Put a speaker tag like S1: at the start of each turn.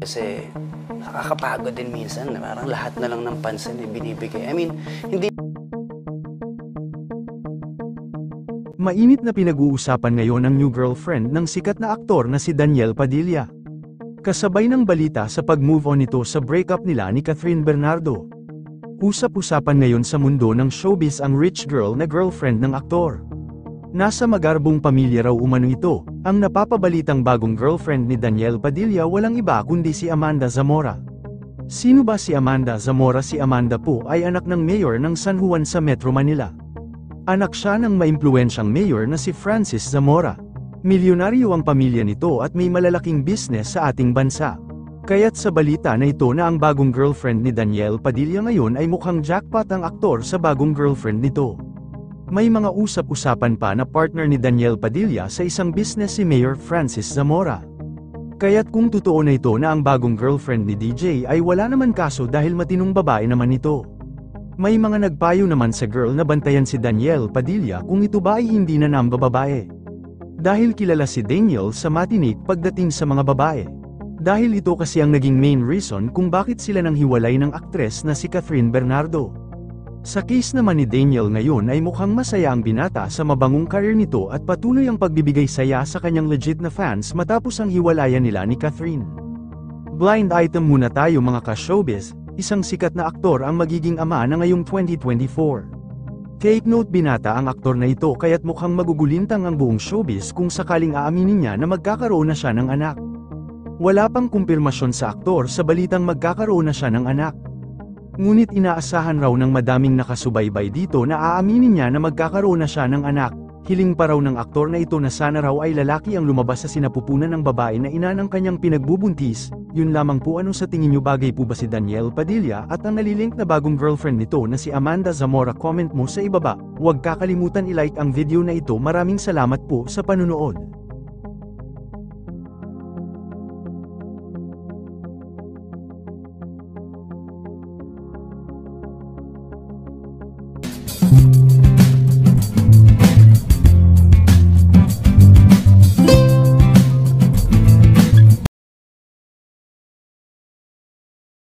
S1: Kasi nakakapagod din minsan, parang lahat na lang ng pansin binibigay. I mean, hindi.
S2: Mainit na pinag-uusapan ngayon ang new girlfriend ng sikat na aktor na si Daniel Padilla. Kasabay ng balita sa pag-move on nito sa breakup nila ni Catherine Bernardo. Usap-usapan ngayon sa mundo ng showbiz ang rich girl na girlfriend ng aktor. Nasa magarbong pamilya raw umano ito. Ang napapabalitang bagong girlfriend ni Daniel Padilla walang iba kundi si Amanda Zamora. Sino ba si Amanda Zamora? Si Amanda po ay anak ng mayor ng San Juan sa Metro Manila. Anak siya ng maimpluwensyang mayor na si Francis Zamora. Milyonaryo ang pamilya nito at may malalaking business sa ating bansa. Kaya't sa balita na ito na ang bagong girlfriend ni Daniel Padilla ngayon ay mukhang jackpot ang aktor sa bagong girlfriend nito. May mga usap-usapan pa na partner ni Daniel Padilla sa isang business si Mayor Francis Zamora. Kaya't kung totoo na ito na ang bagong girlfriend ni DJ ay wala naman kaso dahil matinong babae naman ito. May mga nagpayo naman sa girl na bantayan si Daniel Padilla kung ito ba ay hindi na babae. Dahil kilala si Daniel sa matinik pagdating sa mga babae. Dahil ito kasi ang naging main reason kung bakit sila nang hiwalay ng aktres na si Catherine Bernardo. Sa case naman ni Daniel ngayon ay mukhang masaya ang binata sa mabangong career nito at patuloy ang pagbibigay saya sa kanyang legit na fans matapos ang hiwalayan nila ni Catherine. Blind item muna tayo mga ka-showbiz, isang sikat na aktor ang magiging ama na ngayong 2024. Take note binata ang aktor na ito kaya't mukhang magugulintang ang buong showbiz kung sakaling aaminin niya na magkakaroon na siya ng anak. Wala pang kumpirmasyon sa aktor sa balitang magkakaroon na siya ng anak. Ngunit inaasahan raw ng madaming nakasubaybay dito na aaminin niya na magkakaroon na siya ng anak. Hiling pa raw ng aktor na ito na sana raw ay lalaki ang lumabas sa sinapupunan ng babae na ina ng kanyang pinagbubuntis. Yun lamang po, ano sa tingin nyo, bagay po ba si Daniel Padilla at ang nalilink na bagong girlfriend nito na si Amanda Zamora? Comment mo sa ibaba. Huwag kakalimutan i-like ang video na ito. Maraming salamat po sa panunood.